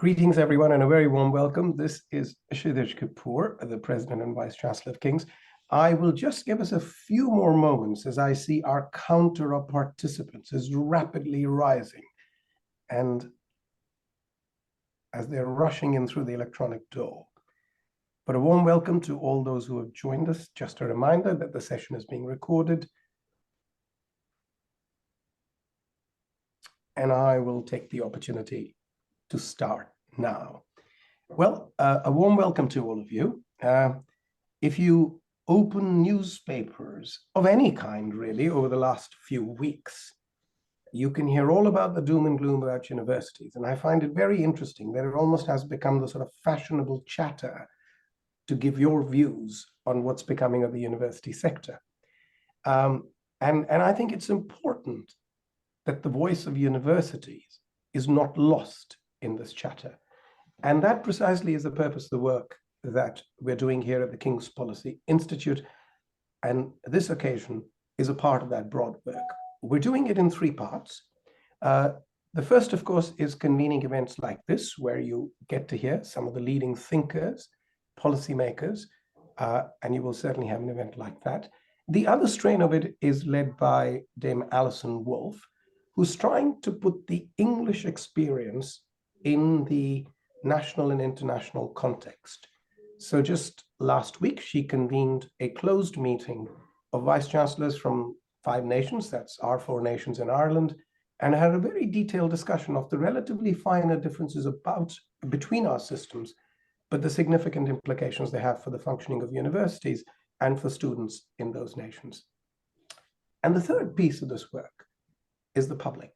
Greetings, everyone, and a very warm welcome. This is Shitij Kapur, the President and Vice-Chancellor of King's. I will just give us a few more moments as I see our counter of participants is rapidly rising. And as they're rushing in through the electronic door. But a warm welcome to all those who have joined us. Just a reminder that the session is being recorded. And I will take the opportunity to start now. Well, a warm welcome to all of you. If you open newspapers of any kind, really, over the last few weeks, you can hear all about the doom and gloom about universities. And I find it very interesting that it almost has become the sort of fashionable chatter to give your views on what's becoming of the university sector. And I think it's important that the voice of universities is not lost in this chatter. And that precisely is the purpose of the work that we're doing here at the King's Policy Institute. And this occasion is a part of that broad work. We're doing it in three parts. The first, of course, is convening events like this, where you get to hear some of the leading thinkers, policymakers, and you will certainly have an event like that. The other strain of it is led by Dame Alison Wolfe, who's trying to put the English experience in the national and international context. So just last week, she convened a closed meeting of vice-chancellors from 5 nations, that's our 4 nations in Ireland, and had a very detailed discussion of the relatively finer differences between our systems, but the significant implications they have for the functioning of universities and for students in those nations. And the third piece of this work is the public.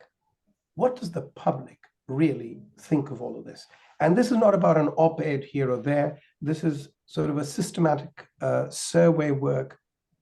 What does the public really think of all of this? And this is not about an op-ed here or there. This is sort of a systematic survey work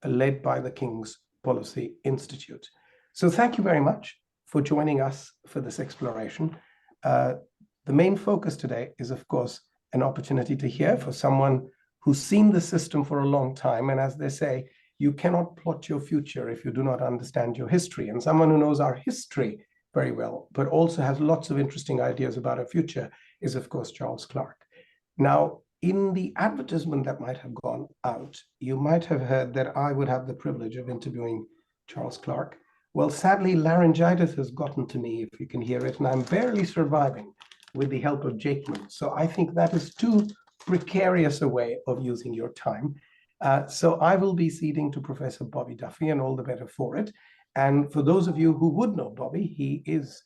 led by the King's Policy Institute. So thank you very much for joining us for this exploration. The main focus today is, of course, an opportunity to hear for someone who's seen the system for a long time. And as they say, you cannot plot your future if you do not understand your history. And someone who knows our history very well, but also has lots of interesting ideas about our future is, of course, Charles Clarke. Now, in the advertisement that might have gone out, you might have heard that I would have the privilege of interviewing Charles Clarke. Well, sadly, laryngitis has gotten to me, if you can hear it, and I'm barely surviving with the help of Jakeman. So I think that is too precarious a way of using your time. So I will be ceding to Professor Bobby Duffy, and all the better for it. And for those of you who would know Bobby, he is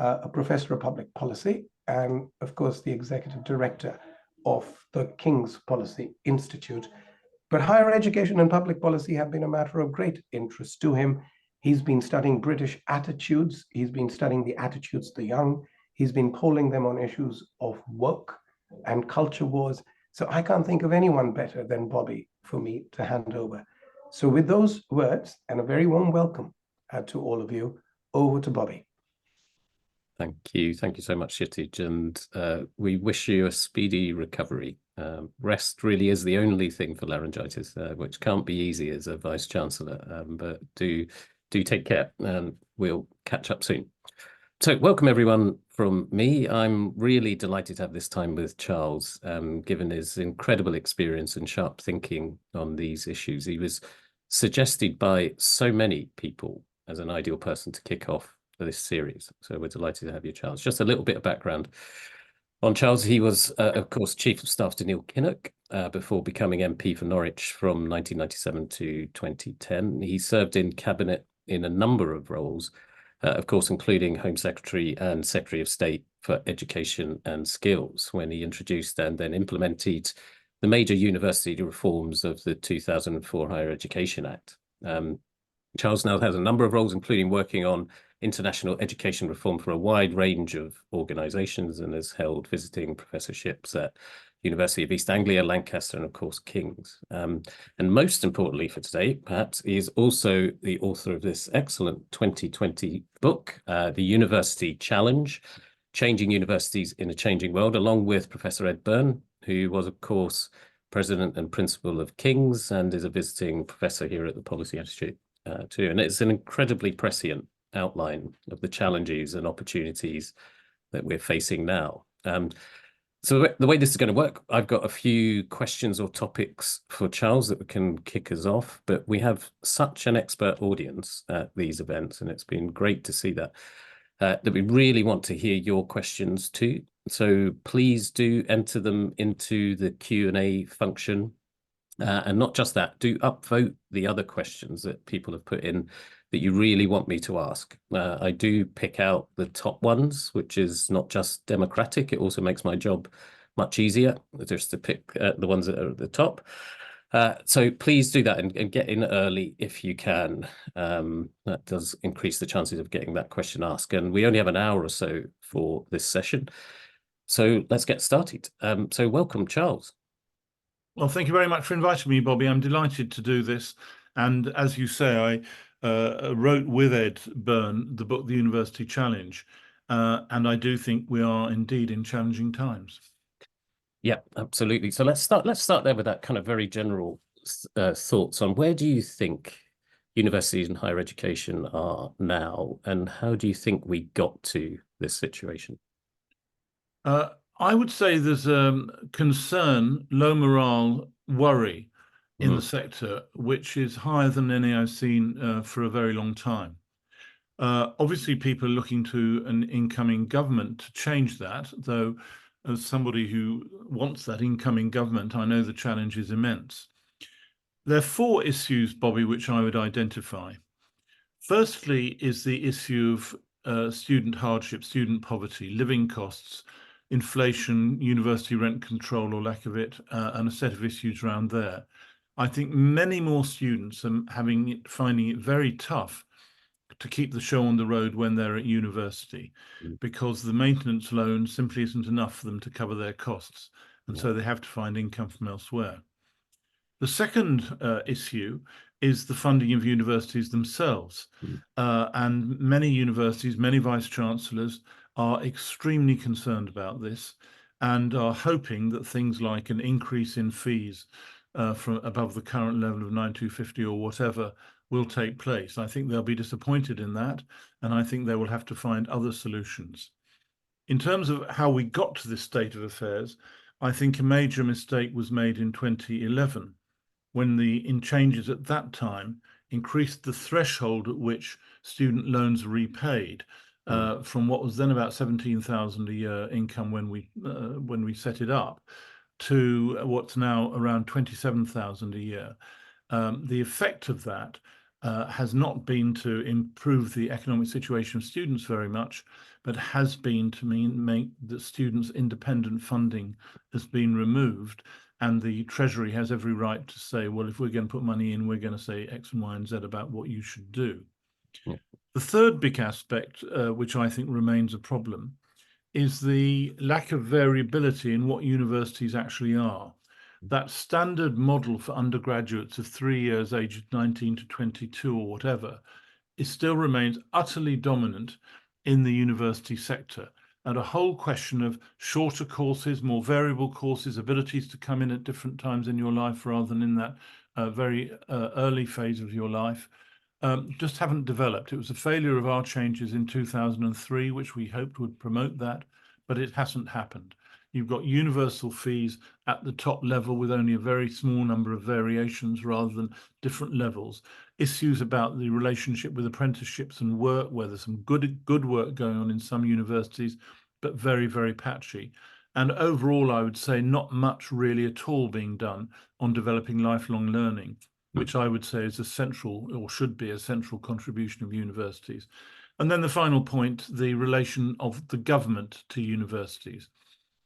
a professor of public policy and, of course, the executive director of the King's Policy Institute. But higher education and public policy have been a matter of great interest to him. He's been studying British attitudes. He's been studying the attitudes of the young. He's been polling them on issues of woke and culture wars. So I can't think of anyone better than Bobby for me to hand over. So with those words and a very warm welcome to all of you, over to Bobby. Thank you so much, Shitij, and we wish you a speedy recovery. Rest really is the only thing for laryngitis, which can't be easy as a Vice-Chancellor, but do take care, and we'll catch up soon. So welcome everyone from me. I'm really delighted to have this time with Charles, given his incredible experience and sharp thinking on these issues. He was suggested by so many people as an ideal person to kick off this series. So we're delighted to have you, Charles. Just a little bit of background on Charles. He was, of course, Chief of Staff to Neil Kinnock before becoming MP for Norwich from 1997 to 2010. He served in Cabinet in a number of roles, of course, including Home Secretary and Secretary of State for Education and Skills, when he introduced and then implemented the major university reforms of the 2004 Higher Education Act. Charles now has a number of roles, including working on international education reform for a wide range of organisations, and has held visiting professorships at University of East Anglia, Lancaster, and of course King's. And most importantly for today, perhaps, he is also the author of this excellent 2020 book, The University Challenge, Changing Universities in a Changing World, along with Professor Ed Byrne, who was, of course, President and Principal of King's and is a visiting professor here at the Policy Institute too. And it's an incredibly prescient outline of the challenges and opportunities that we're facing now. So the way this is going to work, I've got a few questions or topics for Charles that can kick us off, but we have such an expert audience at these events, and it's been great to see that, that we really want to hear your questions too. So please do enter them into the Q&A function. And not just that, do upvote the other questions that people have put in that you really want me to ask. I do pick out the top ones, which is not just democratic, it also makes my job much easier, just to pick the ones that are at the top. So please do that and get in early if you can. That does increase the chances of getting that question asked. And we only have an hour or so for this session. So let's get started. So welcome, Charles. Well, thank you very much for inviting me, Bobby. I'm delighted to do this. And as you say, I wrote with Ed Byrne the book, The University Challenge. And I do think we are indeed in challenging times. Yeah, absolutely. So let's start there with that kind of very general thoughts on where do you think universities and higher education are now, and how do you think we got to this situation? I would say there's concern, low morale, worry in the sector, which is higher than any I've seen for a very long time. Obviously, people are looking to an incoming government to change that, though as somebody who wants that incoming government, I know the challenge is immense. There are four issues, Bobby, which I would identify. Firstly is the issue of student hardship, student poverty, living costs, inflation, university rent control or lack of it, and a set of issues around there. I think many more students are finding it very tough to keep the show on the road when they're at university, because the maintenance loan simply isn't enough for them to cover their costs. And so they have to find income from elsewhere. The second issue is the funding of universities themselves. And many universities, many vice-chancellors are extremely concerned about this and are hoping that things like an increase in fees from above the current level of 9,250 or whatever will take place. I think they'll be disappointed in that, and I think they will have to find other solutions. In terms of how we got to this state of affairs, I think a major mistake was made in 2011 when the changes at that time increased the threshold at which student loans are repaid from what was then about 17,000 a year income when we set it up to what's now around 27,000 a year. The effect of that has not been to improve the economic situation of students very much, but has been to make the students' independent funding has been removed. And the Treasury has every right to say, well, if we're going to put money in, we're going to say X and Y and Z about what you should do. Yeah. The third big aspect, which I think remains a problem, is the lack of variability in what universities actually are. That standard model for undergraduates of 3 years, aged 19 to 22 or whatever, still remains utterly dominant in the university sector. And a whole question of shorter courses, more variable courses, abilities to come in at different times in your life rather than in that very early phase of your life, just haven't developed. It was a failure of our changes in 2003, which we hoped would promote that, but it hasn't happened. You've got universal fees at the top level with only a very small number of variations rather than different levels. Issues about the relationship with apprenticeships and work, where there's some good work going on in some universities, but very, very patchy. And overall, I would say not much really at all being done on developing lifelong learning, which I would say is a central, or should be a central contribution of universities. And then the final point, the relation of the government to universities.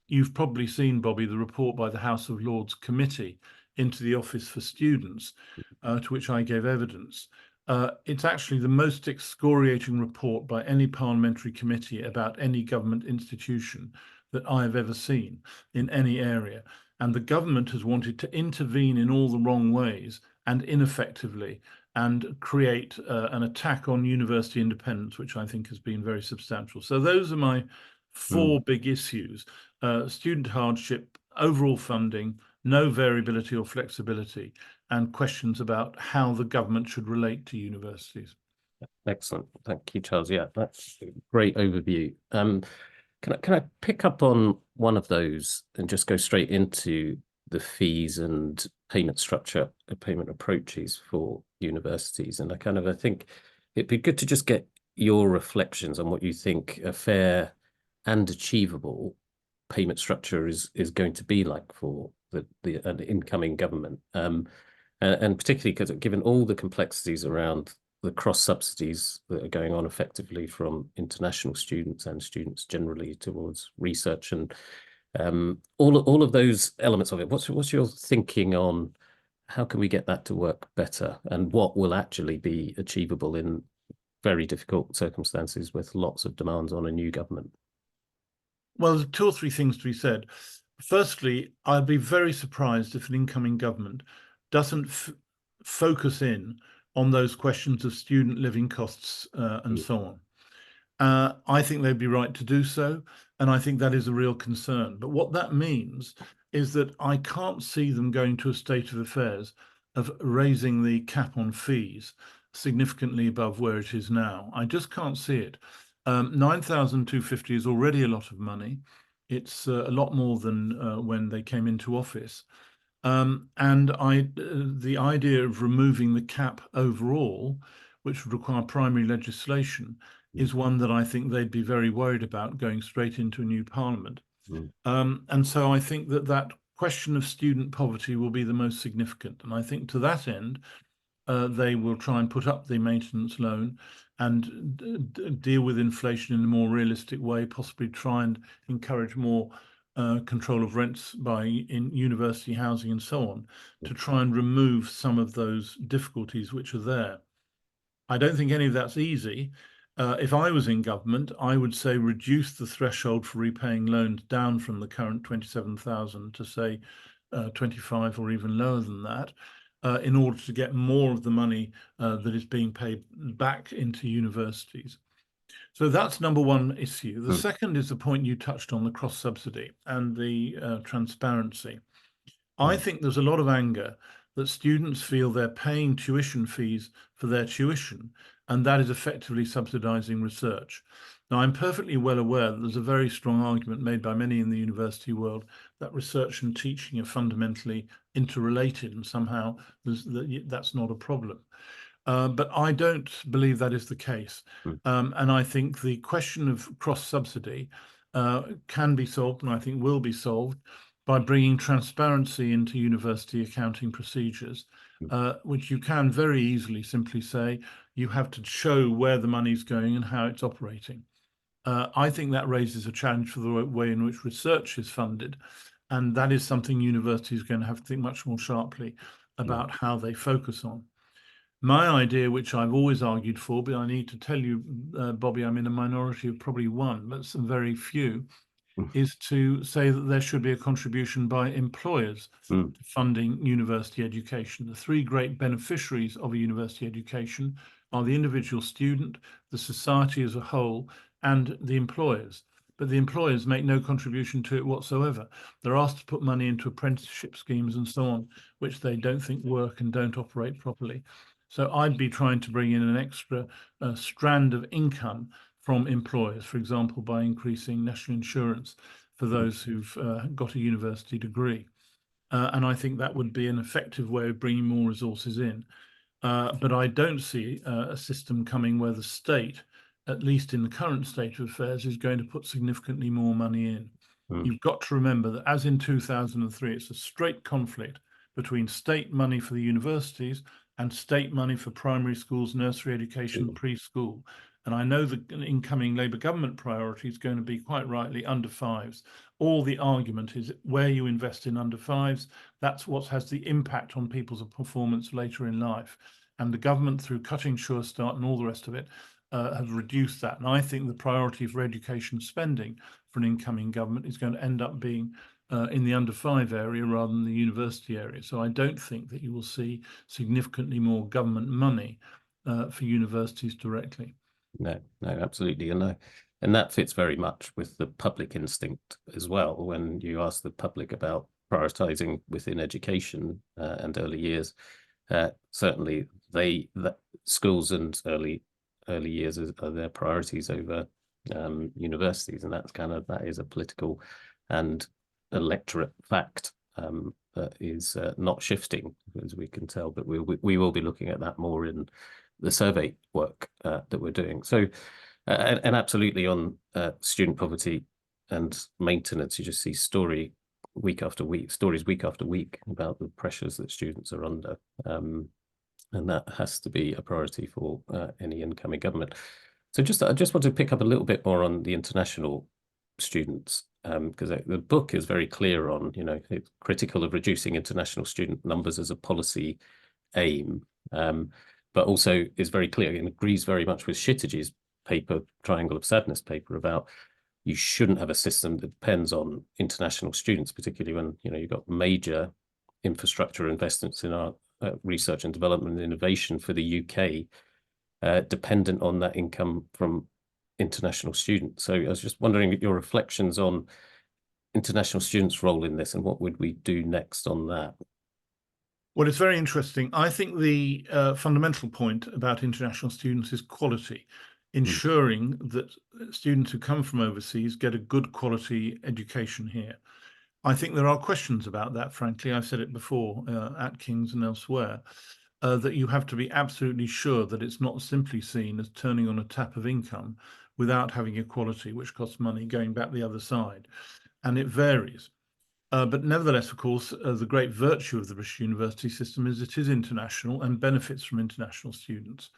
You've probably seen, Bobby, the report by the House of Lords Committee into the Office for Students, to which I gave evidence. It's actually the most excoriating report by any parliamentary committee about any government institution that I've ever seen in any area. And the government has wanted to intervene in all the wrong ways and ineffectively and create an attack on university independence, which I think has been very substantial. So those are my four big issues: student hardship, overall funding, no variability or flexibility, and questions about how the government should relate to universities. Excellent. Thank you, Charles. Yeah, that's a great overview. Can I pick up on one of those and just go straight into the fees and payment structure, payment approaches for universities? And I think it'd be good to just get your reflections on what you think a fair and achievable payment structure is going to be like for the incoming government, and particularly because given all the complexities around the cross subsidies that are going on effectively from international students and students generally towards research, and all of those elements of it. What's your thinking on how can we get that to work better, and what will actually be achievable in very difficult circumstances with lots of demands on a new government? Well, there's 2 or 3 things to be said. Firstly, I'd be very surprised if an incoming government doesn't focus in on those questions of student living costs and so on. I think they'd be right to do so, and I think that is a real concern. But what that means is that I can't see them going to a state of affairs of raising the cap on fees significantly above where it is now. I just can't see it. 9,250 is already a lot of money. It's a lot more than when they came into office. And the idea of removing the cap overall, which would require primary legislation, is one that I think they'd be very worried about going straight into a new parliament. And so I think that question of student poverty will be the most significant. And I think to that end, they will try and put up the maintenance loan and deal with inflation in a more realistic way, possibly try and encourage more control of rents in university housing and so on, to try and remove some of those difficulties which are there. I don't think any of that's easy. If I was in government, I would say reduce the threshold for repaying loans down from the current 27,000 to say 25 or even lower than that, in order to get more of the money that is being paid back into universities. So that's number one issue. The second is the point you touched on, the cross subsidy and the transparency. I think there's a lot of anger that students feel they're paying tuition fees for their tuition, and that is effectively subsidizing research. Now, I'm perfectly well aware that there's a very strong argument made by many in the university world that research and teaching are fundamentally interrelated, and somehow that's not a problem. But I don't believe that is the case. And I think the question of cross-subsidy can be solved, and I think will be solved, by bringing transparency into university accounting procedures, which you can very easily simply say you have to show where the money's going and how it's operating. I think that raises a challenge for the way in which research is funded, and that is something universities are going to have to think much more sharply about how they focus on. My idea, which I've always argued for, but I need to tell you, Bobby, I'm in a minority of probably one, but some very few, is to say that there should be a contribution by employers to funding university education. The 3 great beneficiaries of a university education are the individual student, the society as a whole, and the employers. But the employers make no contribution to it whatsoever. They're asked to put money into apprenticeship schemes and so on, which they don't think work and don't operate properly. So I'd be trying to bring in an extra strand of income from employers, for example, by increasing national insurance for those who've got a university degree. And I think that would be an effective way of bringing more resources in. But I don't see a system coming where the state, at least in the current state of affairs, is going to put significantly more money in. You've got to remember that, as in 2003, it's a straight conflict between state money for the universities and state money for primary schools, nursery education, preschool. And I know the incoming Labour government priority is going to be quite rightly under 5s. All the argument is where you invest in under 5s, that's what has the impact on people's performance later in life. And the government, through cutting Sure Start and all the rest of it, has reduced that. And I think the priority for education spending for an incoming government is going to end up being in the under 5 area rather than the university area. So I don't think that you will see significantly more government money for universities directly. No, absolutely. And that fits very much with the public instinct as well. When you ask the public about prioritizing within education and early years, certainly schools and early years are their priorities over universities, and that is a political and electorate fact that is not shifting, as we can tell. But we will be looking at that more in the survey work that we're doing. So, and absolutely on student poverty and maintenance, you just see stories week after week about the pressures that students are under. And that has to be a priority for any incoming government. So I just want to pick up a little bit more on the international students, because the book is very clear on, it's critical of reducing international student numbers as a policy aim, but also is very clear and agrees very much with Shitij's paper, Triangle of Sadness paper, about you shouldn't have a system that depends on international students, particularly when, you've got major infrastructure investments in our research and development and innovation for the UK, dependent on that income from international students. So I was just wondering your reflections on international students' role in this, and what would we do next on that? Well, it's very interesting. I think the fundamental point about international students is quality, ensuring that students who come from overseas get a good quality education here. I think there are questions about that, frankly. I've said it before at King's and elsewhere, that you have to be absolutely sure that it's not simply seen as turning on a tap of income without having equality, which costs money, going back the other side. And it varies. But nevertheless, of course, the great virtue of the British university system is it is international and benefits from international students.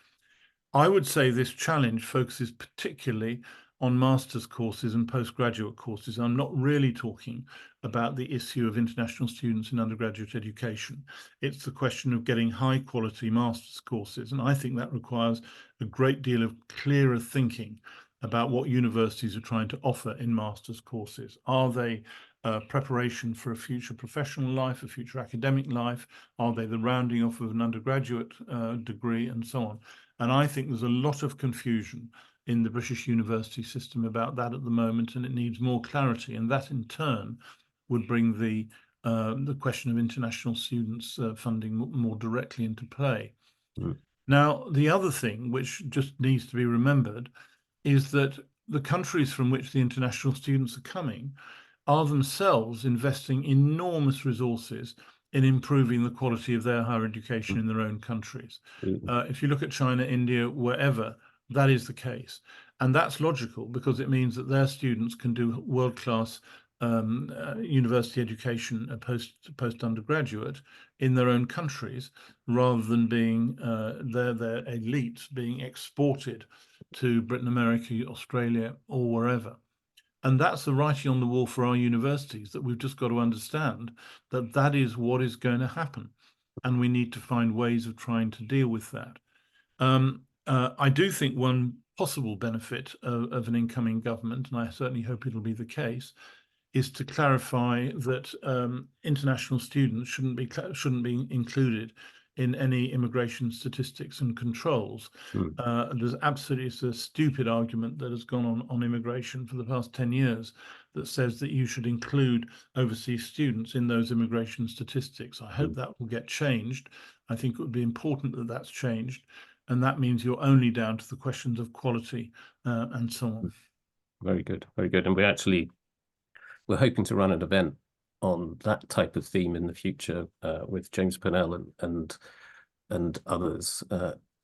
I would say this challenge focuses particularly on master's courses and postgraduate courses. I'm not really talking about the issue of international students in undergraduate education. It's the question of getting high quality master's courses. And I think that requires a great deal of clearer thinking about what universities are trying to offer in master's courses. Are they preparation for a future professional life, a future academic life? Are they the rounding off of an undergraduate degree, and so on? And I think there's a lot of confusion in the British university system about that at the moment, and it needs more clarity. And that in turn would bring the question of international students funding more directly into play. Now, the other thing which just needs to be remembered is that the countries from which the international students are coming are themselves investing enormous resources in improving the quality of their higher education in their own countries. If you look at China, India, wherever, that is the case. And that's logical, because it means that their students can do world-class university education post-undergraduate in their own countries, rather than being their elites being exported to Britain, America, Australia, or wherever. And that's the writing on the wall for our universities, that we've just got to understand that that is what is going to happen. And we need to find ways of trying to deal with that. I do think one possible benefit of an incoming government, and I certainly hope it'll be the case, is to clarify that international students shouldn't be included in any immigration statistics and controls. There's absolutely a stupid argument that has gone on immigration for the past 10 years that says that you should include overseas students in those immigration statistics. I hope that will get changed. I think it would be important that that's changed. And that means you're only down to the questions of quality and so on. Very good, very good. And we're hoping to run an event on that type of theme in the future with James Purnell and others,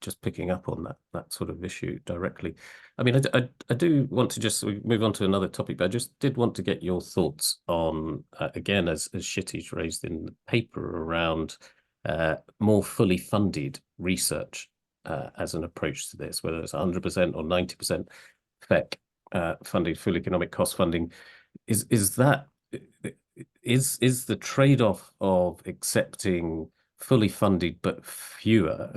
just picking up on that sort of issue directly. I mean, I do want to just move on to another topic, but I just did want to get your thoughts on, again, as Shitij raised in the paper, around more fully funded research as an approach to this, whether it's 100% or 90% FEC funding, full economic cost funding. Is the trade-off of accepting fully funded but fewer,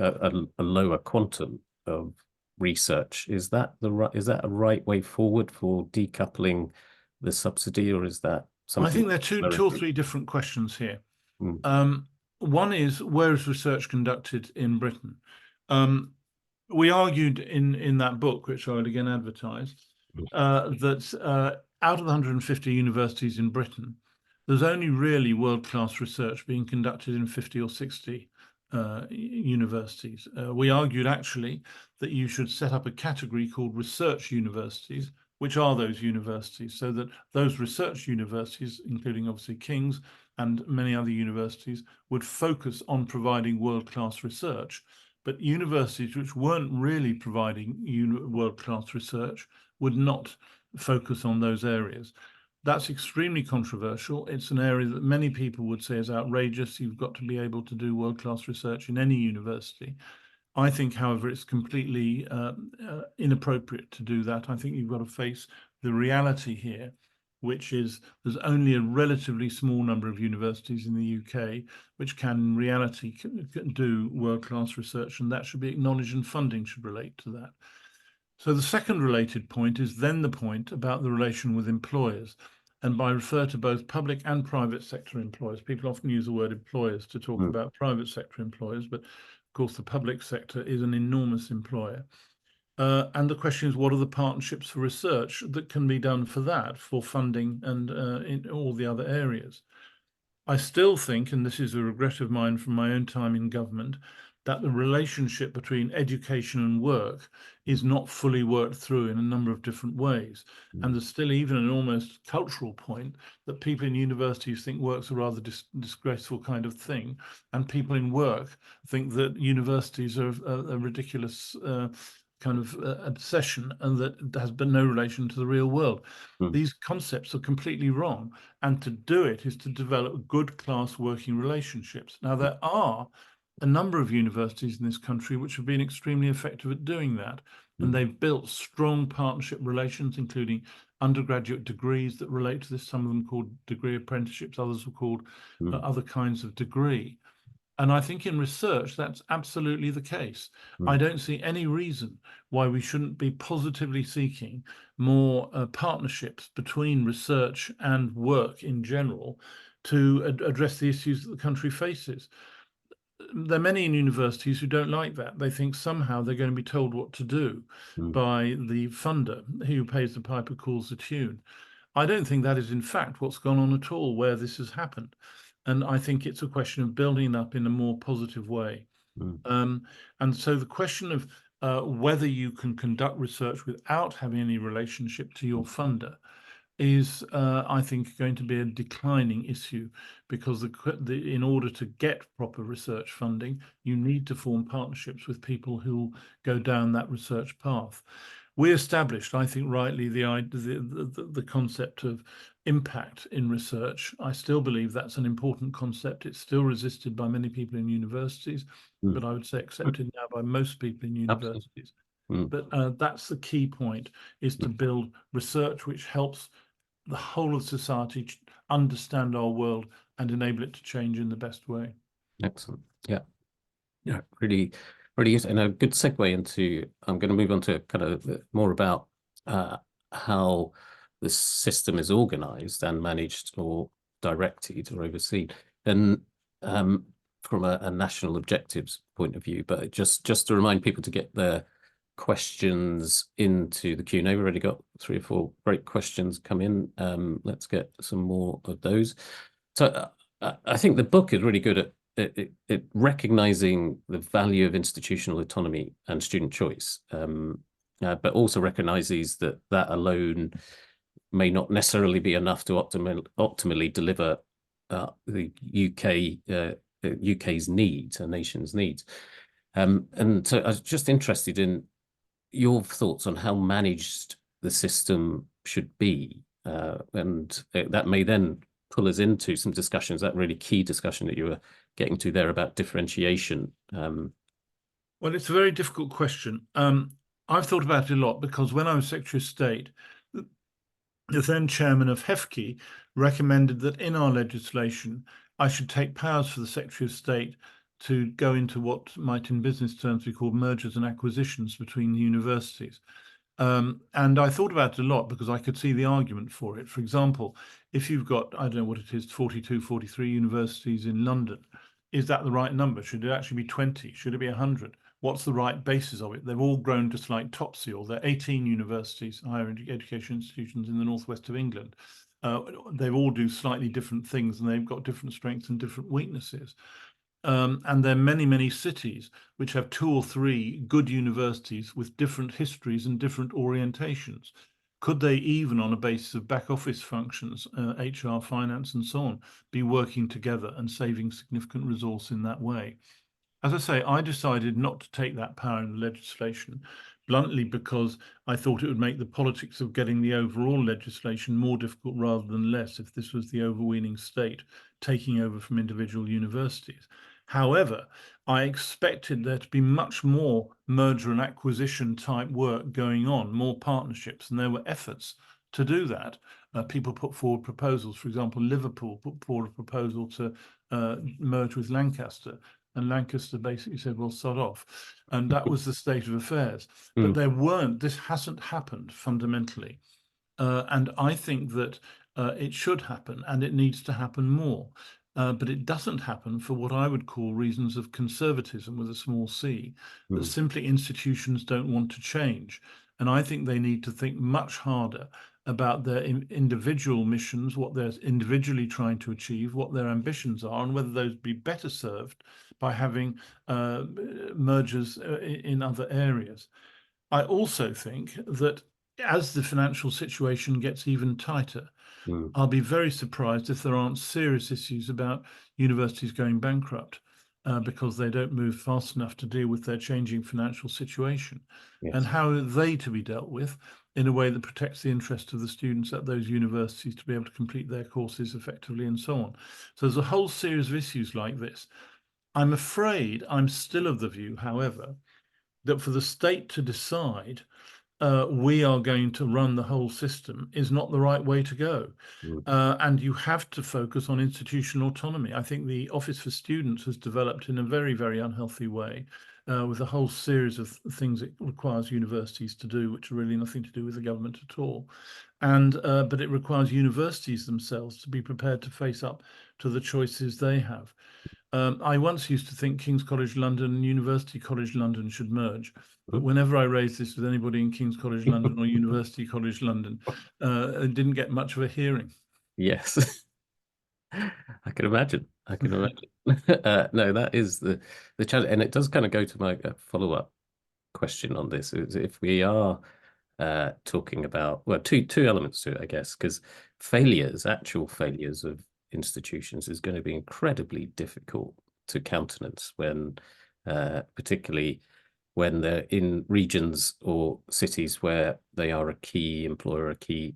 a lower quantum of research, is that a right way forward for decoupling the subsidy, or is that something? I think there are two or three different questions here. One is, where is research conducted in Britain? We argued in that book, which I would again advertise, that out of the 150 universities in Britain, there's only really world-class research being conducted in 50 or 60 universities. We argued actually that you should set up a category called research universities, which are those universities, so that those research universities, including obviously King's and many other universities, would focus on providing world-class research. But universities which weren't really providing world-class research would not focus on those areas. That's extremely controversial. It's an area that many people would say is outrageous. You've got to be able to do world-class research in any university. I think, however, it's completely inappropriate to do that. I think you've got to face the reality here, which is there's only a relatively small number of universities in the UK which can, in reality, do world-class research, and that should be acknowledged, and funding should relate to that. So the second related point is then the point about the relation with employers. And I refer to both public and private sector employers. People often use the word employers to talk about private sector employers, but of course the public sector is an enormous employer. And the question is, what are the partnerships for research that can be done for that, for funding and in all the other areas? I still think, and this is a regret of mine from my own time in government, that the relationship between education and work is not fully worked through in a number of different ways. And there's still even an almost cultural point that people in universities think work's a rather disgraceful kind of thing. And people in work think that universities are a ridiculous kind of obsession, and that has been no relation to the real world. These concepts are completely wrong. And to do it is to develop good class working relationships. Now, there are a number of universities in this country which have been extremely effective at doing that. And they've built strong partnership relations, including undergraduate degrees that relate to this, some of them called degree apprenticeships, others are called other kinds of degree. And I think in research, that's absolutely the case. I don't see any reason why we shouldn't be positively seeking more partnerships between research and work in general to address the issues that the country faces. There are many in universities who don't like that. They think somehow they're going to be told what to do by the funder. Who pays the piper calls the tune. I don't think that is in fact what's gone on at all where this has happened. And I think it's a question of building up in a more positive way. And so the question of whether you can conduct research without having any relationship to your funder is, I think, going to be a declining issue, because in order to get proper research funding, you need to form partnerships with people who go down that research path. We established, I think rightly, the concept of impact in research. I still believe that's an important concept. It's still resisted by many people in universities, but I would say accepted now by most people in universities. But that's the key point, is to build research which helps the whole of society understand our world and enable it to change in the best way. Excellent. Yeah, really useful, and a good segue into, I'm going to move on to kind of more about how the system is organized and managed or directed or overseen, and from a national objectives point of view. But just to remind people to get their questions into the Q&A. We've already got 3 or 4 great questions come in. Let's get some more of those. So I think the book is really good at recognizing the value of institutional autonomy and student choice, but also recognizes that alone may not necessarily be enough to optimally deliver the UK's needs, a nation's needs. And so I was just interested in your thoughts on how managed the system should be, and that may then pull us into some discussions, that really key discussion that you were getting to there about differentiation. Well, it's a very difficult question. I've thought about it a lot, because when I was Secretary of State, the then chairman of HEFCE recommended that in our legislation, I should take powers for the Secretary of State to go into what might in business terms be called mergers and acquisitions between the universities. And I thought about it a lot, because I could see the argument for it. For example, if you've got, I don't know what it is, 42, 43 universities in London, is that the right number? Should it actually be 20? Should it be 100? What's the right basis of it? They've all grown just like Topsy. There are 18 universities, higher education institutions in the northwest of England. They all do slightly different things, and they've got different strengths and different weaknesses. And there are many, many cities which have 2 or 3 good universities with different histories and different orientations. Could they even, on a basis of back office functions, HR, finance, and so on, be working together and saving significant resource in that way? As I say, I decided not to take that power in the legislation, bluntly because I thought it would make the politics of getting the overall legislation more difficult rather than less if this was the overweening state taking over from individual universities. However, I expected there to be much more merger and acquisition type work going on, more partnerships, and there were efforts to do that. People put forward proposals. For example, Liverpool put forward a proposal to merge with Lancaster. And Lancaster basically said, well, sod off. And that was the state of affairs. But this hasn't happened fundamentally. And I think that it should happen, and it needs to happen more. But it doesn't happen for what I would call reasons of conservatism with a small c, that simply institutions don't want to change. And I think they need to think much harder about their individual missions, what they're individually trying to achieve, what their ambitions are, and whether those be better served by having mergers in other areas. I also think that as the financial situation gets even tighter, I'll be very surprised if there aren't serious issues about universities going bankrupt because they don't move fast enough to deal with their changing financial situation. Yes. And how are they to be dealt with in a way that protects the interest of the students at those universities to be able to complete their courses effectively and so on. So there's a whole series of issues like this. I'm afraid I'm still of the view, however, that for the state to decide we are going to run the whole system is not the right way to go. And you have to focus on institutional autonomy. I think the Office for Students has developed in a very, very unhealthy way with a whole series of things it requires universities to do, which are really nothing to do with the government at all. And but it requires universities themselves to be prepared to face up to the choices they have. I once used to think King's College London and University College London should merge. But whenever I raised this with anybody in King's College London or University College London, it didn't get much of a hearing. Yes. I can imagine. I can imagine. No, that is the challenge. And it does kind of go to my follow-up question on this. Is if we are talking about, well, two elements to it, I guess, because actual failures of institutions is going to be incredibly difficult to countenance when, particularly when they're in regions or cities where they are a key employer, a key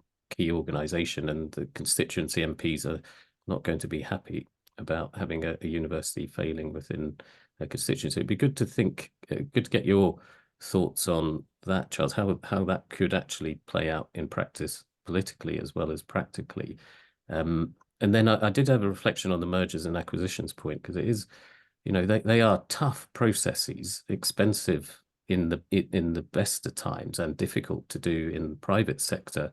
organization, and the constituency MPs are not going to be happy about having a university failing within a constituency. It'd be good to get your thoughts on that, Charles, how that could actually play out in practice politically as well as practically. And then I did have a reflection on the mergers and acquisitions point, because it is, they are tough processes, expensive in the best of times, and difficult to do in the private sector.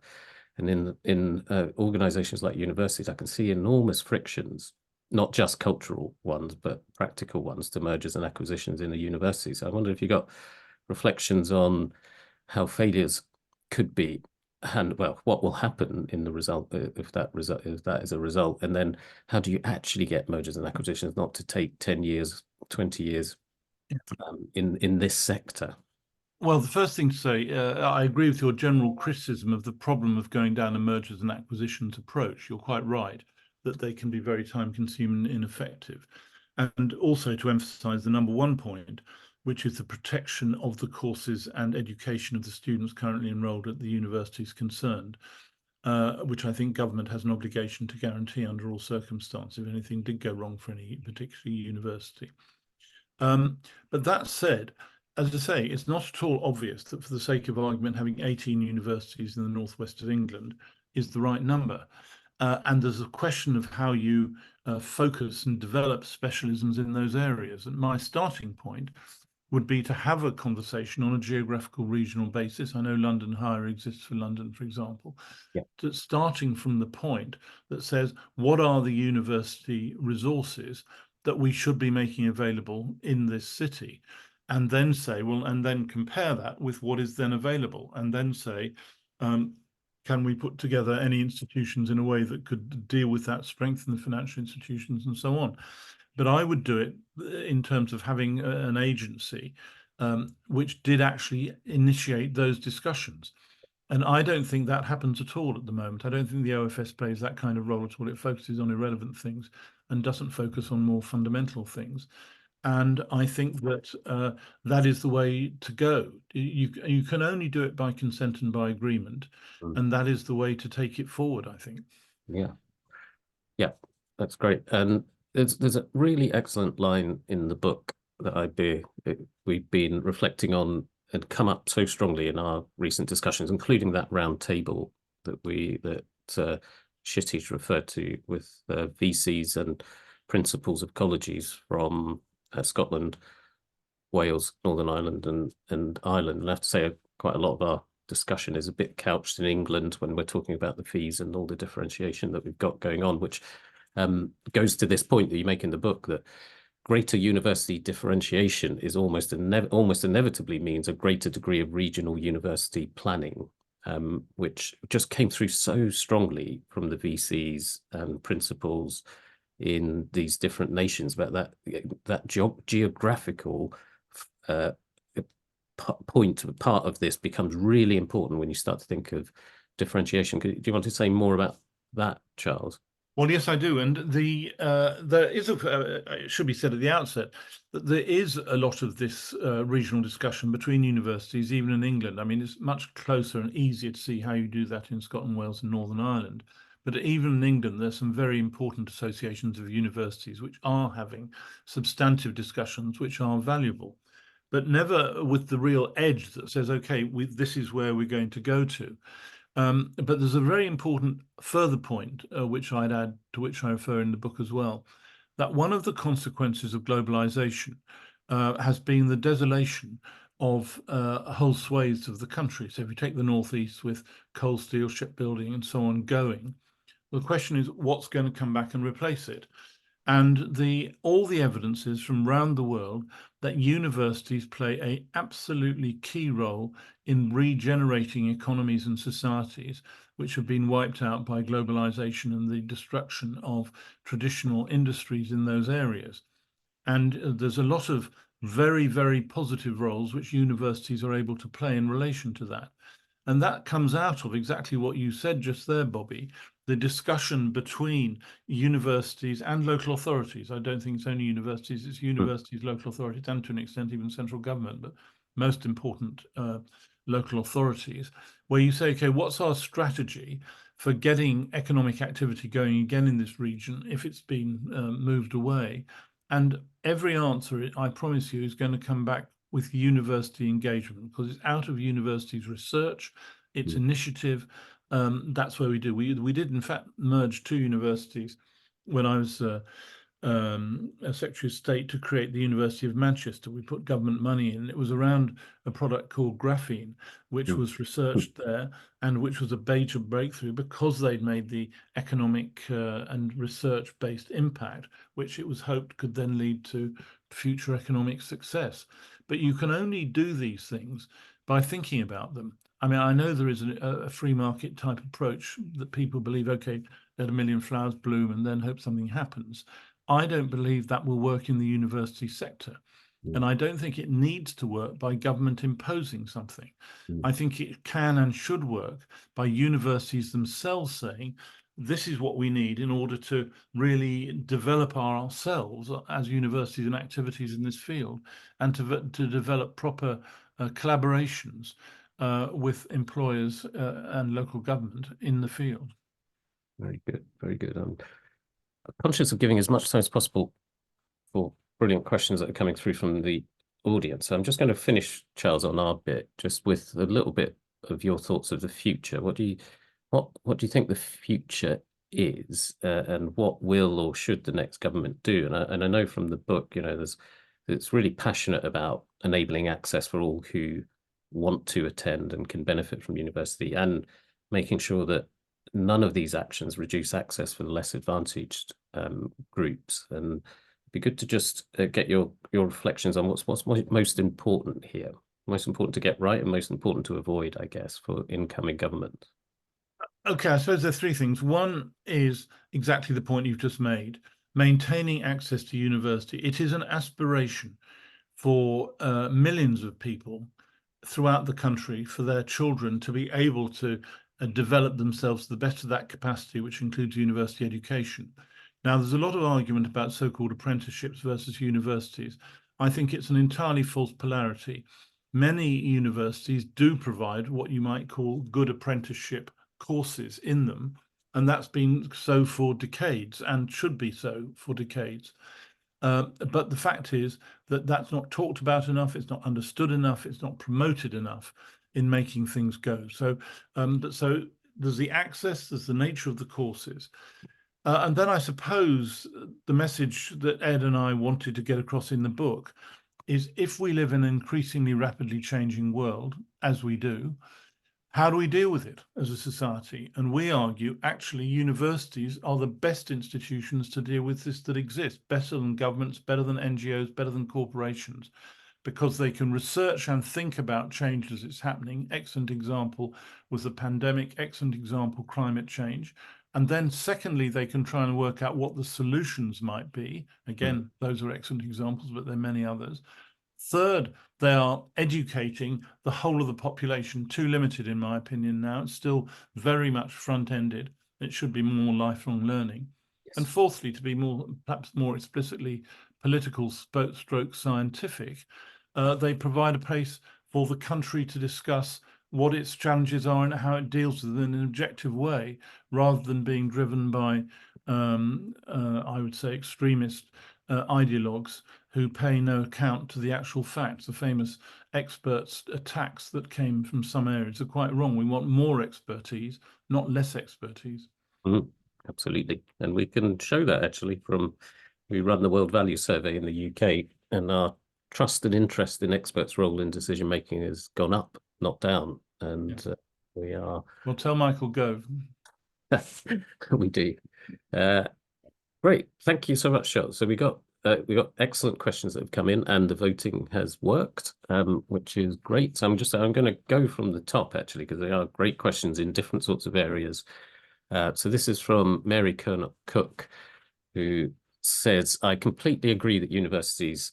And in organizations like universities, I can see enormous frictions, not just cultural ones, but practical ones, to mergers and acquisitions in the university. So I wonder if you got reflections on how failures could be, and well, what will happen in the result if that is a result, and then how do you actually get mergers and acquisitions not to take 10 years, 20 years in this sector? Well, the first thing to say, I agree with your general criticism of the problem of going down a mergers and acquisitions approach. You're quite right that they can be very time-consuming and ineffective. And also to emphasize the number one point, which is the protection of the courses and education of the students currently enrolled at the universities concerned, which I think government has an obligation to guarantee under all circumstances if anything did go wrong for any particular university. But that said, as I say, it's not at all obvious that for the sake of argument, having 18 universities in the northwest of England is the right number. And there's a question of how you focus and develop specialisms in those areas. And my starting point would be to have a conversation on a geographical regional basis. I know London Higher exists for London, for example. Yeah. Starting from the point that says, what are the university resources that we should be making available in this city? And then say, well, and then compare that with what is then available, and then say, can we put together any institutions in a way that could deal with that, strengthen the financial institutions and so on? But I would do it in terms of having an agency which did actually initiate those discussions. And I don't think that happens at all at the moment. I don't think the OFS plays that kind of role at all. It focuses on irrelevant things and doesn't focus on more fundamental things. And I think that that is the way to go. You can only do it by consent and by agreement, and that is the way to take it forward, I think. Yeah, yeah, that's great. And there's a really excellent line in the book that we've been reflecting on and come up so strongly in our recent discussions, including that round table that Shitij referred to with VCs and principals of colleges from Scotland, Wales, Northern Ireland, and Ireland. And I have to say, quite a lot of our discussion is a bit couched in England when we're talking about the fees and all the differentiation that we've got going on, which goes to this point that you make in the book, that greater university differentiation is almost inevitably means a greater degree of regional university planning, which just came through so strongly from the VCs and principals in these different nations about that geographical part of this becomes really important when you start to think of differentiation. Do you want to say more about that, Charles? Well, yes, I do. And there is it should be said at the outset that there is a lot of this regional discussion between universities, even in England. I mean, it's much closer and easier to see how you do that in Scotland, Wales, and Northern Ireland. But even in England, there's some very important associations of universities which are having substantive discussions which are valuable, but never with the real edge that says, okay, this is where we're going to go to. But there's a very important further point, which I'd add, to which I refer in the book as well, that one of the consequences of globalization has been the desolation of whole swathes of the country. So if you take the Northeast with coal, steel, shipbuilding and so on going, the question is what's going to come back and replace it? And all the evidence is from around the world that universities play an absolutely key role in regenerating economies and societies which have been wiped out by globalization and the destruction of traditional industries in those areas. And there's a lot of very, very positive roles which universities are able to play in relation to that. And that comes out of exactly what you said just there, Bobby, the discussion between universities and local authorities. I don't think it's only universities, it's universities, local authorities, and to an extent even central government, but most important, local authorities, where you say, okay, what's our strategy for getting economic activity going again in this region if it's been moved away? And every answer, I promise you, is going to come back with university engagement, because it's out of universities' research, its initiative. That's where we do. We did, in fact, merge two universities when I was a Secretary of State to create the University of Manchester. We put government money in. It was around a product called graphene, which was researched there and which was a major breakthrough because they'd made the economic and research-based impact, which it was hoped could then lead to future economic success. But you can only do these things by thinking about them. I mean, I know there is a free market type approach that people believe, okay, let a million flowers bloom and then hope something happens. I don't believe that will work in the university sector. And I don't think it needs to work by government imposing something. I think it can and should work by universities themselves saying, this is what we need in order to really develop ourselves as universities and activities in this field, and to develop proper collaborations with employers and local government in the field. Very good, very good. I'm conscious of giving as much time as possible for brilliant questions that are coming through from the audience. So I'm just going to finish, Charles, on our bit, just with a little bit of your thoughts of the future. What do you think the future is, and what will or should the next government do? And I know from the book, it's really passionate about enabling access for all who want to attend and can benefit from university, and making sure that none of these actions reduce access for the less advantaged groups. And it'd be good to just get your reflections on what's most important here, most important to get right and most important to avoid, I guess, for incoming government. Okay, I suppose there are three things. One is exactly the point you've just made, maintaining access to university. It is an aspiration for millions of people throughout the country for their children to be able to develop themselves to the best of that capacity, which includes university education. Now, there's a lot of argument about so-called apprenticeships versus universities. I think it's an entirely false polarity. Many universities do provide what you might call good apprenticeship courses in them, and that's been so for decades and should be so for decades. But the fact is that that's not talked about enough, it's not understood enough, it's not promoted enough in making things go. So there's the access, there's the nature of the courses. And then I suppose the message that Ed and I wanted to get across in the book is, if we live in an increasingly rapidly changing world, as we do, how do we deal with it as a society? And we argue, actually, universities are the best institutions to deal with this that exist, better than governments, better than NGOs, better than corporations, because they can research and think about change as it's happening. Excellent example was the pandemic, excellent example, climate change. And then secondly, they can try and work out what the solutions might be. Again, those are excellent examples, but there are many others. Third, they are educating the whole of the population. Too limited, in my opinion, now. It's still very much front-ended. It should be more lifelong learning. Yes. And fourthly, to be perhaps more explicitly political stroke scientific, they provide a place for the country to discuss what its challenges are and how it deals with them in an objective way, rather than being driven by, I would say, extremist ideologues who pay no account to the actual facts. The famous experts' attacks that came from some areas are quite wrong. We want more expertise, not less expertise. Absolutely. And we can show that actually we run the World Value Survey in the UK, and our trust and interest in experts' role in decision making has gone up, not down. And we are. Well, tell Michael Gove. We do. Great. Thank you so much, Charles. So we got excellent questions that have come in, and the voting has worked, which is great. So I'm going to go from the top actually, because they are great questions in different sorts of areas. So this is from Mary Cook, who says, I completely agree that universities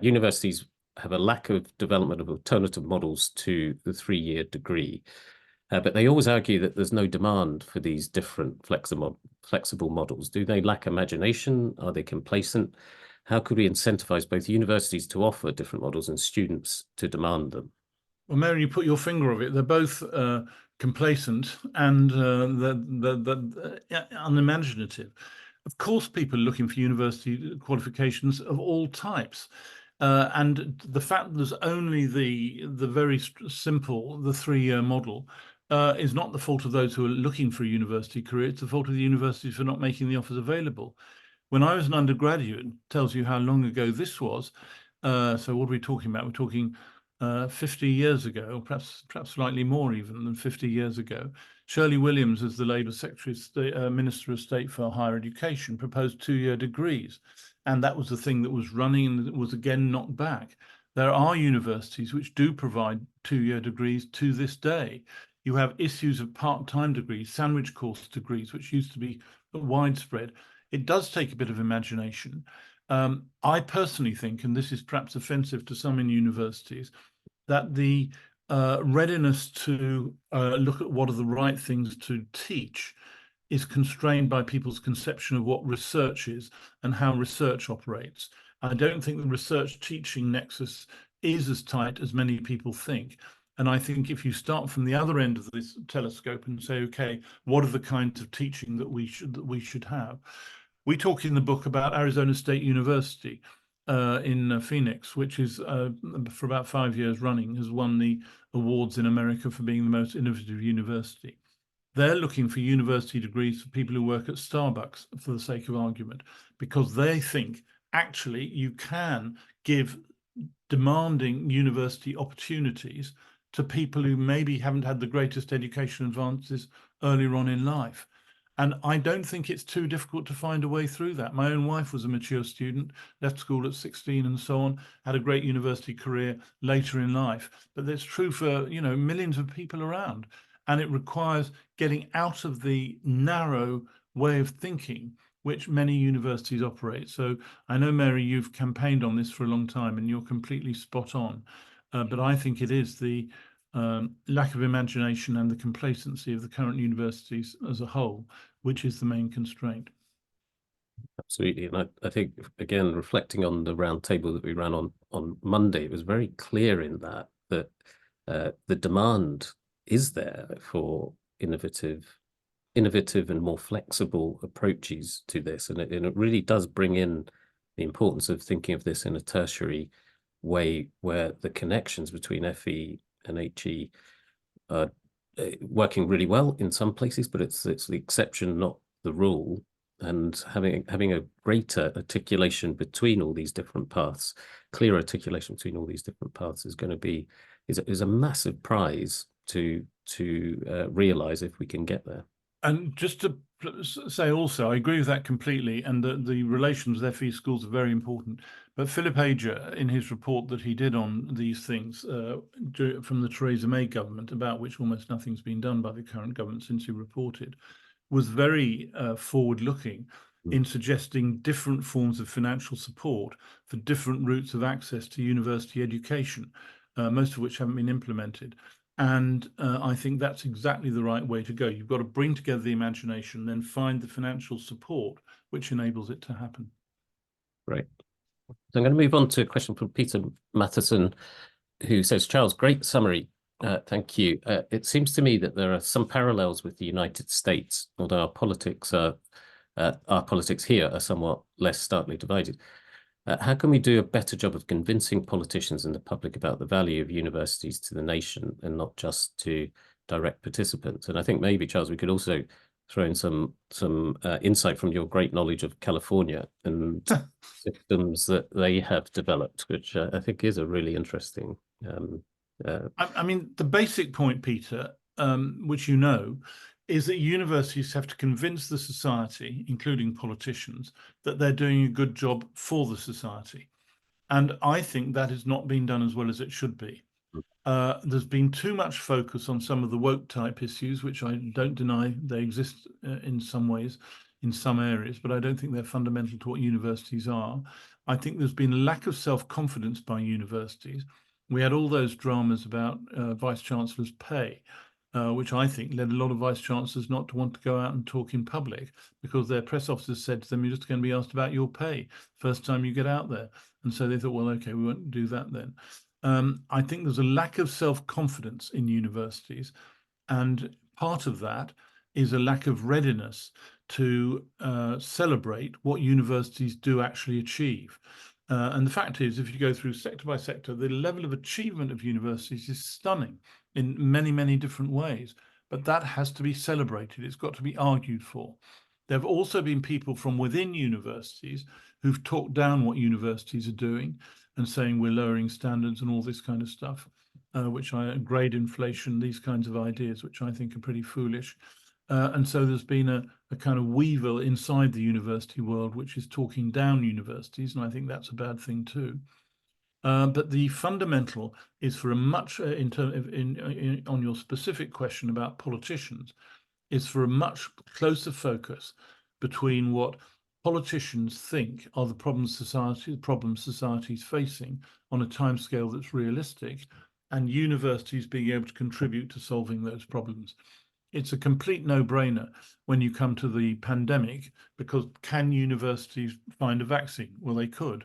universities have a lack of development of alternative models to the 3-year degree. But they always argue that there's no demand for these different flexible models. Do they lack imagination? Are they complacent? How could we incentivize both universities to offer different models and students to demand them? Well, Mary, you put your finger on it. They're both complacent and unimaginative. Of course, people are looking for university qualifications of all types. And the fact that there's only the very simple, the 3-year model, is not the fault of those who are looking for a university career. It's the fault of the universities for not making the offers available. When I was an undergraduate, tells you how long ago this was. So what are we talking about? We're talking 50 years ago, perhaps slightly more even than 50 years ago. Shirley Williams, as the Labour Secretary, Minister of State for Higher Education, proposed 2-year degrees. And that was the thing that was running and was again knocked back. There are universities which do provide 2-year degrees to this day. You have issues of part-time degrees, sandwich course degrees, which used to be widespread. It does take a bit of imagination. I personally think, and this is perhaps offensive to some in universities, that the readiness to look at what are the right things to teach is constrained by people's conception of what research is and how research operates. I don't think the research teaching nexus is as tight as many people think. And I think if you start from the other end of this telescope and say, okay, what are the kinds of teaching that we should have? We talk in the book about Arizona State University in Phoenix, which is for about 5 years running, has won the awards in America for being the most innovative university. They're looking for university degrees for people who work at Starbucks, for the sake of argument, because they think actually you can give demanding university opportunities to people who maybe haven't had the greatest education advances earlier on in life. And I don't think it's too difficult to find a way through that. My own wife was a mature student, left school at 16 and so on, had a great university career later in life. But that's true for, millions of people around. And it requires getting out of the narrow way of thinking which many universities operate. So I know, Mary, you've campaigned on this for a long time, and you're completely spot on. But I think it is the lack of imagination and the complacency of the current universities as a whole, which is the main constraint. Absolutely. And I think, again, reflecting on the round table that we ran on Monday, it was very clear in that the demand is there for innovative and more flexible approaches to this. And it really does bring in the importance of thinking of this in a tertiary way, where the connections between FE and HE are working really well in some places, but it's the exception, not the rule. And having a greater articulation between all these different paths, clear articulation between all these different paths is going to be is a massive prize to realize if we can get there. And just to say also, I agree with that completely, and the relations with FE schools are very important. But Philip Ager, in his report that he did on these things from the Theresa May government, about which almost nothing's been done by the current government since he reported, was very forward-looking in suggesting different forms of financial support for different routes of access to university education, most of which haven't been implemented. And I think that's exactly the right way to go. You've got to bring together the imagination, then find the financial support which enables it to happen. Right. So I'm going to move on to a question from Peter Matheson, who says, Charles, great summary. Thank you. It seems to me that there are some parallels with the United States, although our politics here are somewhat less starkly divided. How can we do a better job of convincing politicians and the public about the value of universities to the nation and not just to direct participants? And I think maybe, Charles, we could also throw in some insight from your great knowledge of California and systems that they have developed, which I think is a really interesting. I mean, the basic point, Peter, which you know, is that universities have to convince the society, including politicians, that they're doing a good job for the society. And I think that has not been done as well as it should be. There's been too much focus on some of the woke type issues, which I don't deny they exist in some ways, in some areas, but I don't think they're fundamental to what universities are. I think there's been a lack of self-confidence by universities. We had all those dramas about Vice-Chancellor's pay, which I think led a lot of Vice-Chancellors not to want to go out and talk in public, because their press officers said to them, you're just going to be asked about your pay first time you get out there. And so they thought, well, okay, we won't do that then. I think there's a lack of self-confidence in universities, and part of that is a lack of readiness to celebrate what universities do actually achieve. And the fact is, if you go through sector by sector, the level of achievement of universities is stunning in many, many different ways. But that has to be celebrated. It's got to be argued for. There have also been people from within universities who've talked down what universities are doing and saying we're lowering standards and all this kind of stuff, which grade inflation, these kinds of ideas, which I think are pretty foolish. And so there's been a kind of weevil inside the university world, which is talking down universities, and I think that's a bad thing too. But the fundamental is for a much, on your specific question about politicians, is for a much closer focus between what politicians think are the problems society's facing on a timescale that's realistic, and universities being able to contribute to solving those problems. It's a complete no-brainer when you come to the pandemic, because can universities find a vaccine? Well, they could.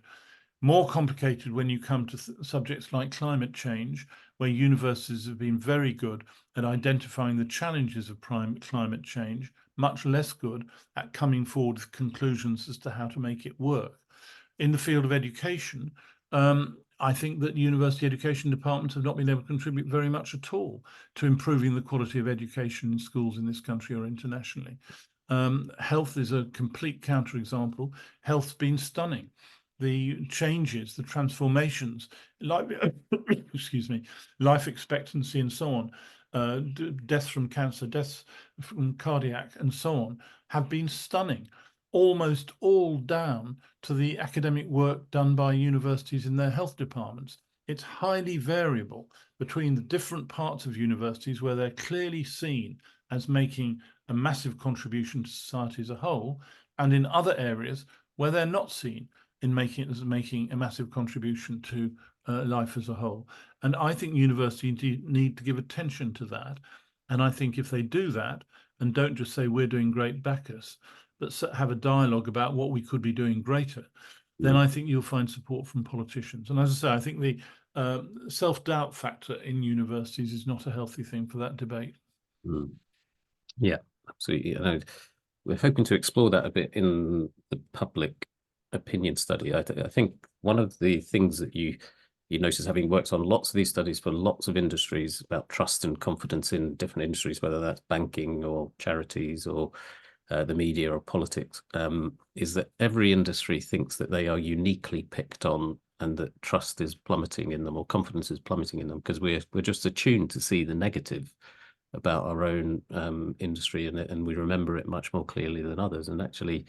More complicated when you come to subjects like climate change, where universities have been very good at identifying the challenges of climate change, much less good at coming forward with conclusions as to how to make it work. In the field of education, I think that university education departments have not been able to contribute very much at all to improving the quality of education in schools in this country or internationally. Health is a complete counterexample. Health's been stunning. The changes, the transformations, excuse me, life expectancy and so on, deaths from cancer, deaths from cardiac and so on, have been stunning. Almost all down to the academic work done by universities in their health departments. It's highly variable between the different parts of universities where they're clearly seen as making a massive contribution to society as a whole, and in other areas where they're not seen in making a massive contribution to life as a whole. And I think universities need to give attention to that. And I think if they do that and don't just say we're doing great, back us, but have a dialogue about what we could be doing greater, then I think you'll find support from politicians. And as I say, I think the self-doubt factor in universities is not a healthy thing for that debate. Yeah, absolutely. And we're hoping to explore that a bit in the public opinion study. I think one of the things that you notice, having worked on lots of these studies for lots of industries about trust and confidence in different industries, whether that's banking or charities or the media or politics, is that every industry thinks that they are uniquely picked on and that trust is plummeting in them or confidence is plummeting in them because we're just attuned to see the negative about our own industry, and we remember it much more clearly than others. And actually,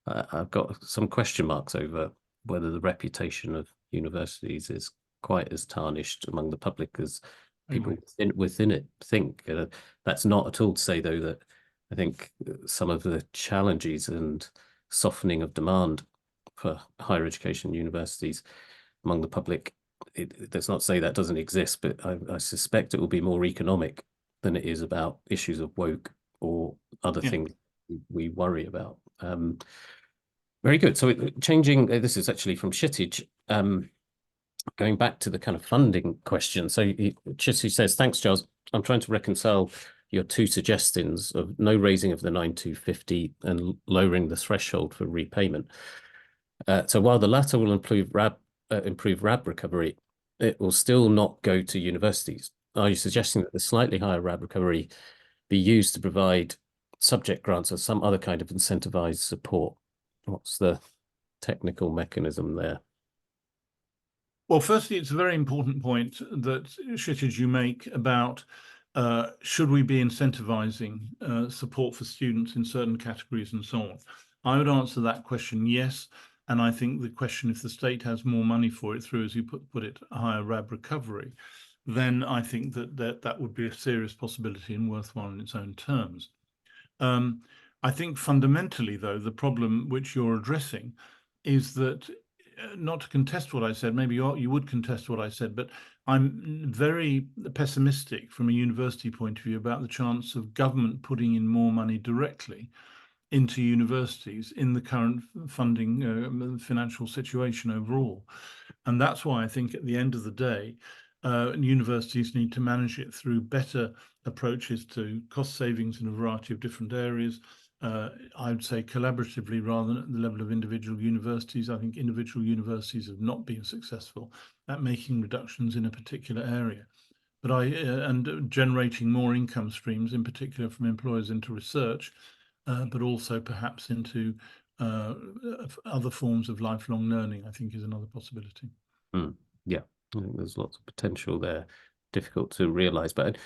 I've got some question marks over whether the reputation of universities is quite as tarnished among the public as people within it think. That's not at all to say, though, that I think some of the challenges and softening of demand for higher education universities among the public, that's not to say that doesn't exist, but I suspect it will be more economic than it is about issues of woke or other things we worry about. Very good. So changing, this is actually from Shitij, going back to the kind of funding question. So Shitij says, thanks, Charles. I'm trying to reconcile your two suggestions of no raising of the 9,250 and lowering the threshold for repayment. So while the latter will improve RAB recovery, it will still not go to universities. Are you suggesting that the slightly higher RAB recovery be used to provide subject grants or some other kind of incentivized support? What's the technical mechanism there? Well, firstly, it's a very important point that, Shitij, you make about should we be incentivizing support for students in certain categories and so on. I would answer that question, yes. And I think the question, if the state has more money for it through, as you put it, a higher RAB recovery, then I think that would be a serious possibility and worthwhile in its own terms. I think fundamentally, though, the problem which you're addressing is that, not to contest what I said, maybe you would contest what I said, but I'm very pessimistic from a university point of view about the chance of government putting in more money directly into universities in the current funding financial situation overall. And that's why I think at the end of the day, universities need to manage it through better approaches to cost savings in a variety of different areas. I would say collaboratively rather than at the level of individual universities. I think individual universities have not been successful at making reductions in a particular area. But and generating more income streams, in particular from employers into research, but also perhaps into other forms of lifelong learning, I think is another possibility. Yeah, I think there's lots of potential there, difficult to realise. But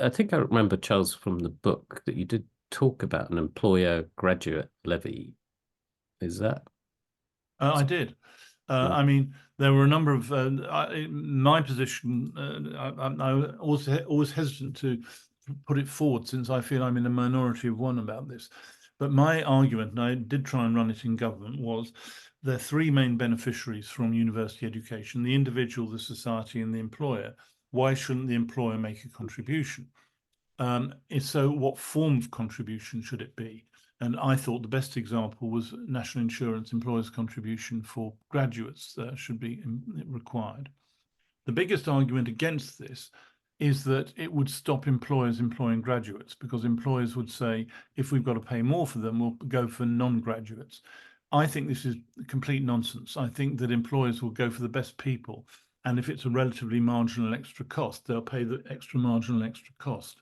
I think I remember, Charles, from the book that you did talk about an employer graduate levy. Is that? I did. I mean, there were a number of my position. I always hesitant to put it forward since I feel I'm in a minority of one about this. But my argument, and I did try and run it in government, was there are three main beneficiaries from university education: the individual, the society, and the employer. Why shouldn't the employer make a contribution? If so, what form of contribution should it be? And I thought the best example was national insurance employers' contribution for graduates should be required. The biggest argument against this is that it would stop employers employing graduates, because employers would say, if we've got to pay more for them, we'll go for non-graduates. I think this is complete nonsense. I think that employers will go for the best people. And if it's a relatively marginal extra cost, they'll pay the extra marginal extra cost.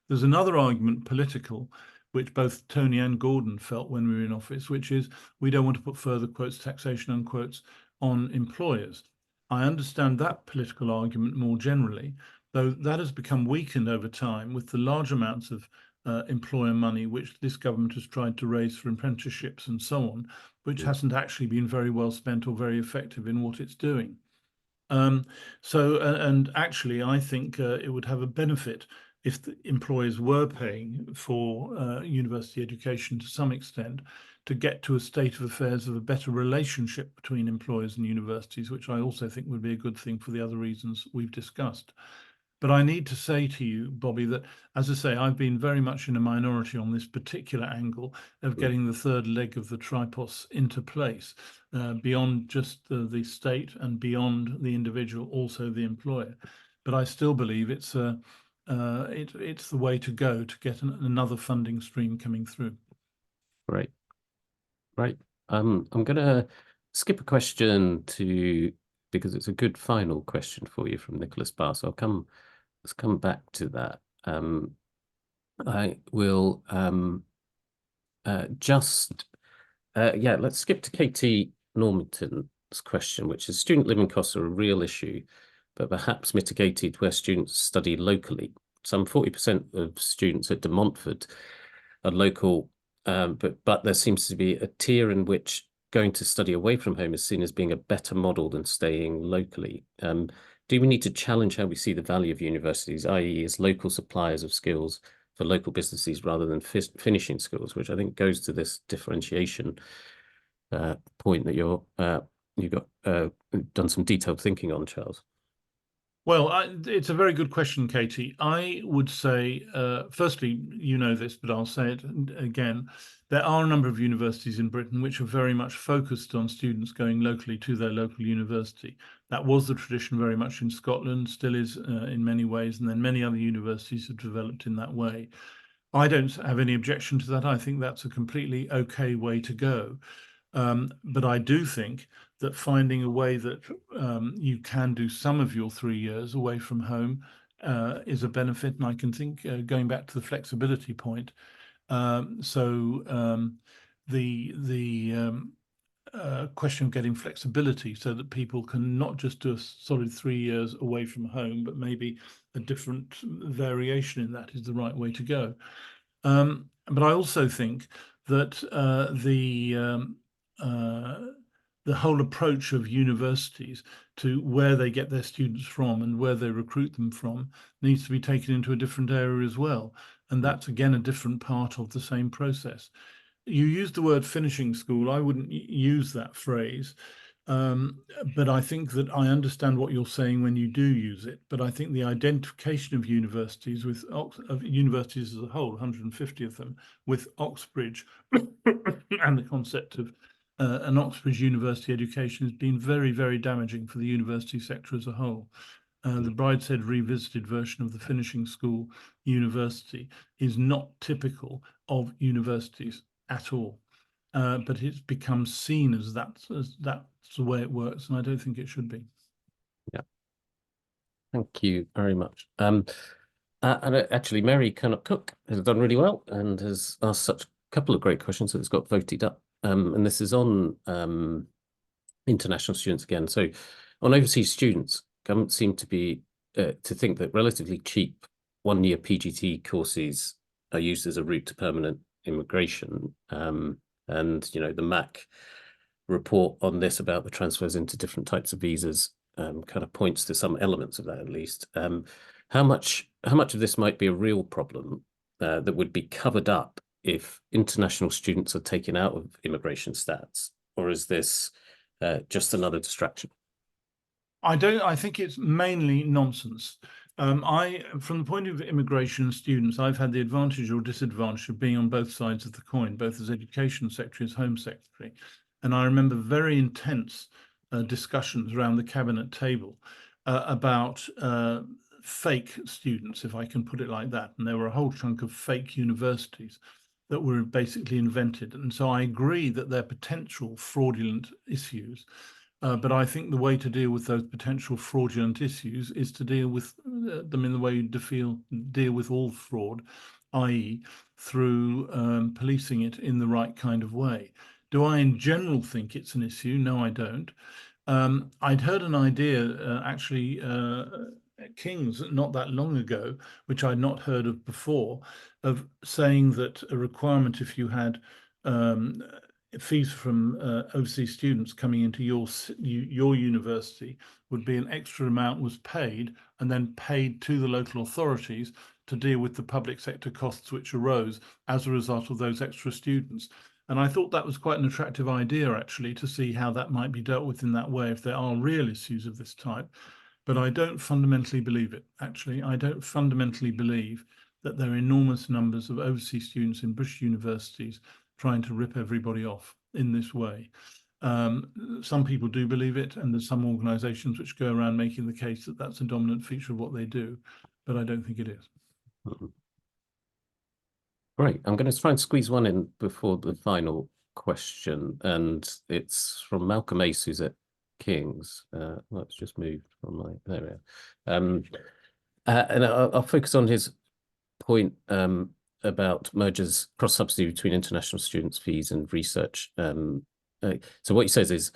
There's another argument, political, which both Tony and Gordon felt when we were in office, which is we don't want to put further quotes, taxation unquotes, on employers. I understand that political argument more generally, though that has become weakened over time with the large amounts of employer money which this government has tried to raise for apprenticeships and so on, which hasn't actually been very well spent or very effective in what it's doing. And actually, I think it would have a benefit if the employers were paying for university education to some extent, to get to a state of affairs of a better relationship between employers and universities, which I also think would be a good thing for the other reasons we've discussed. But I need to say to you, Bobby, that, as I say, I've been very much in a minority on this particular angle of getting the third leg of the tripos into place, beyond just the state and beyond the individual, also the employer. But I still believe it's the way to go to get another funding stream coming through. Right. I'm going to skip a question because it's a good final question for you from Nicholas Barr. So let's come back to that. I will let's skip to Katie Normanton's question, which is student living costs are a real issue, but perhaps mitigated where students study locally. Some 40% of students at De Montfort are local, but there seems to be a tier in which going to study away from home is seen as being a better model than staying locally. Do we need to challenge how we see the value of universities, i.e. as local suppliers of skills for local businesses rather than finishing schools, which I think goes to this differentiation point that you've got done some detailed thinking on, Charles? Well, it's a very good question, Katie. I would say, firstly, you know this, but I'll say it again. There are a number of universities in Britain which are very much focused on students going locally to their local university. That was the tradition very much in Scotland, still is in many ways, and then many other universities have developed in that way. I don't have any objection to that. I think that's a completely okay way to go. But I do think that finding a way that you can do some of your 3 years away from home is a benefit. And I can think, going back to the flexibility point, question of getting flexibility so that people can not just do a solid 3 years away from home, but maybe a different variation in that is the right way to go. But I also think that the whole approach of universities to where they get their students from and where they recruit them from needs to be taken into a different area as well. And that's, again, a different part of the same process. You used the word finishing school. I wouldn't use that phrase. But I think that I understand what you're saying when you do use it. But I think the identification of universities universities as a whole, 150 of them, with Oxbridge and the concept of an Oxbridge university education has been very, very damaging for the university sector as a whole. The Brideshead revisited version of the finishing school university is not typical of universities at all. But it's become seen as that's the way it works, and I don't think it should be. Yeah. Thank you very much. And actually, Mary Cook has done really well and has asked such a couple of great questions that it's got voted up. And this is on international students again. So on overseas students, government seem to be to think that relatively cheap one-year PGT courses are used as a route to permanent immigration. And, you know, the MAC report on this about the transfers into different types of visas kind of points to some elements of that, at least. How much of this might be a real problem that would be covered up if international students are taken out of immigration stats, or is this just another distraction? I think it's mainly nonsense. From the point of view of immigration students, I've had the advantage or disadvantage of being on both sides of the coin, both as Education Secretary, as Home Secretary. And I remember very intense discussions around the cabinet table about fake students, if I can put it like that. And there were a whole chunk of fake universities that were basically invented. And so I agree that they're potential fraudulent issues. But I think the way to deal with those potential fraudulent issues is to deal with them in the way you deal with all fraud, i.e. through policing it in the right kind of way. Do I in general think it's an issue? No, I don't. I'd heard an idea actually at King's not that long ago, which I'd not heard of before, of saying that a requirement if you had fees from overseas students coming into your university would be an extra amount was paid and then paid to the local authorities to deal with the public sector costs which arose as a result of those extra students. And I thought that was quite an attractive idea, actually, to see how that might be dealt with in that way if there are real issues of this type. But I don't fundamentally believe it, actually. I don't fundamentally believe that there are enormous numbers of overseas students in British universities trying to rip everybody off in this way. Some people do believe it, and there's some organisations which go around making the case that that's a dominant feature of what they do, but I don't think it is. Great. I'm going to try and squeeze one in before the final question, and it's from Malcolm Ace, who's at King's. Let's just move from my there we are. And I'll focus on his point about mergers, cross-subsidy between international students' fees and research. So what he says is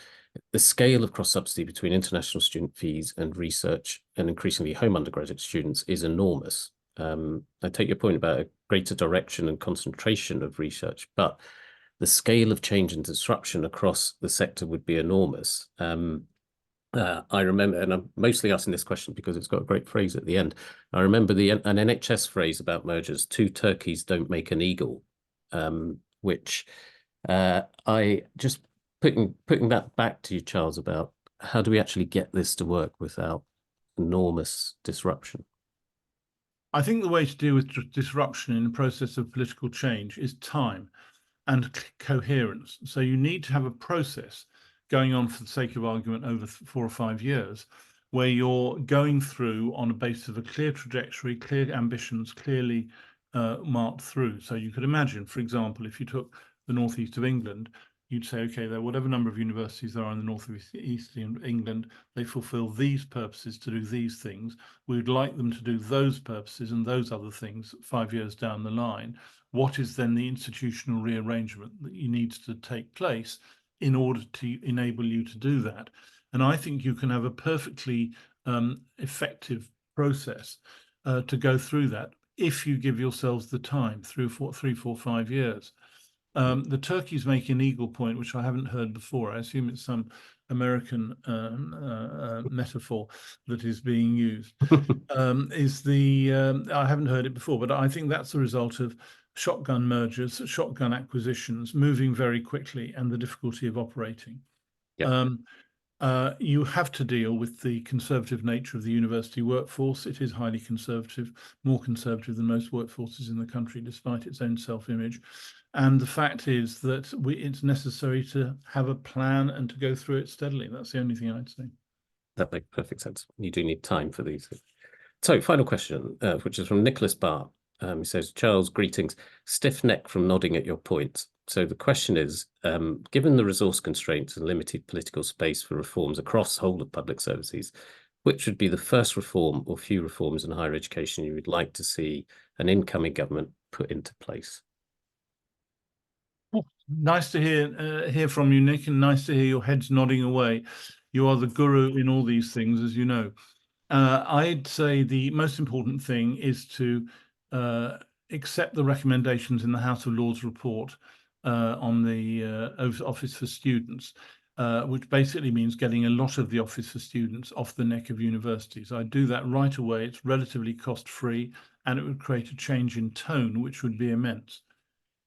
the scale of cross-subsidy between international student fees and research and increasingly home undergraduate students is enormous. I take your point about a greater direction and concentration of research, but the scale of change and disruption across the sector would be enormous. I remember, and I'm mostly asking this question because it's got a great phrase at the end. I remember an NHS phrase about mergers: two turkeys don't make an eagle, which I just putting that back to you, Charles, about how do we actually get this to work without enormous disruption? I think the way to deal with disruption in the process of political change is time and coherence. So you need to have a process going on, for the sake of argument, over 4 or 5 years, where you're going through on a basis of a clear trajectory, clear ambitions, clearly marked through. So you could imagine, for example, if you took the northeast of England, you'd say, okay, there are whatever number of universities there are in the northeast of England, they fulfill these purposes to do these things. We would like them to do those purposes and those other things 5 years down the line. What is then the institutional rearrangement that needs to take place in order to enable you to do that? And I think you can have a perfectly effective process to go through that if you give yourselves the time, 3, 4, 5 years. The turkeys make an eagle point, which I haven't heard before. I assume it's some American metaphor that is being used. I haven't heard it before, but I think that's the result of shotgun mergers, shotgun acquisitions, moving very quickly, and the difficulty of operating. Yeah. You have to deal with the conservative nature of the university workforce. It is highly conservative, more conservative than most workforces in the country, despite its own self-image. And the fact is that it's necessary to have a plan and to go through it steadily. That's the only thing I'd say. That makes perfect sense. You do need time for these things. So, final question, which is from Nicholas Barr. He says, Charles, greetings. Stiff neck from nodding at your point. So the question is, given the resource constraints and limited political space for reforms across the whole of public services, which would be the first reform or few reforms in higher education you would like to see an incoming government put into place? Nice to hear from you, Nick, and nice to hear your heads nodding away. You are the guru in all these things, as you know. I'd say the most important thing is to accept the recommendations in the House of Lords report on the Office for Students, which basically means getting a lot of the Office for Students off the neck of universities. I'd do that right away. It's relatively cost-free, and it would create a change in tone, which would be immense.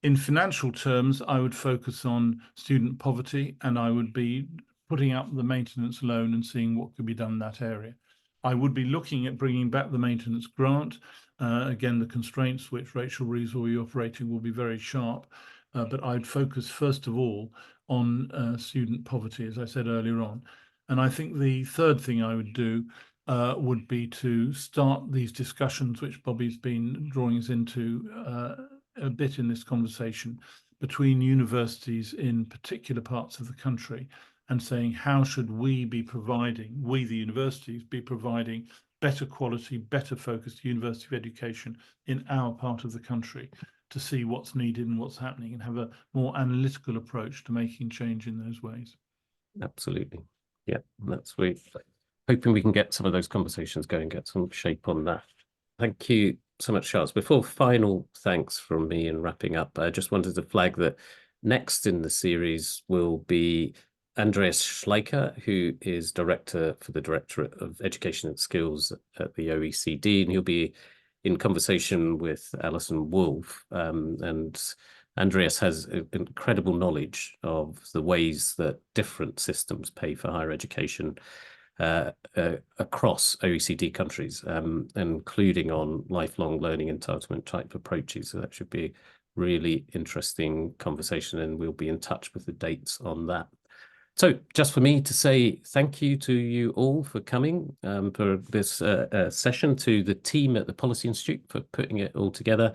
In financial terms, I would focus on student poverty, and I would be putting up the maintenance loan and seeing what could be done in that area. I would be looking at bringing back the maintenance grant. Again, the constraints which Rachel Reeves will be operating will be very sharp, but I'd focus first of all on student poverty, as I said earlier on. And I think the third thing I would do would be to start these discussions, which Bobby's been drawing us into a bit in this conversation, between universities in particular parts of the country, and saying, how should we be providing, we the universities, be providing better quality, better focused university of education in our part of the country, to see what's needed and what's happening, and have a more analytical approach to making change in those ways. Absolutely. Yeah, that's we hoping we can get some of those conversations going, get some shape on that. Thank you so much, Charles. Before final thanks from me and wrapping up, I just wanted to flag that next in the series will be Andreas Schleicher, who is Director for the Directorate of Education and Skills at the OECD, and he'll be in conversation with Alison Wolfe, and Andreas has incredible knowledge of the ways that different systems pay for higher education across OECD countries, including on lifelong learning entitlement type approaches. So that should be a really interesting conversation, and we'll be in touch with the dates on that. So just for me to say thank you to you all for coming for this session, to the team at the Policy Institute for putting it all together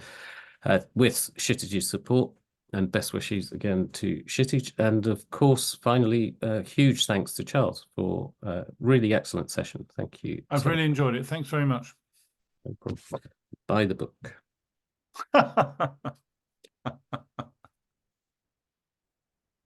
with Shitij's support, and best wishes again to Shitij. And of course, finally, huge thanks to Charles for a really excellent session. Thank you. I've really enjoyed it. Thanks very much. No problem. Buy the book.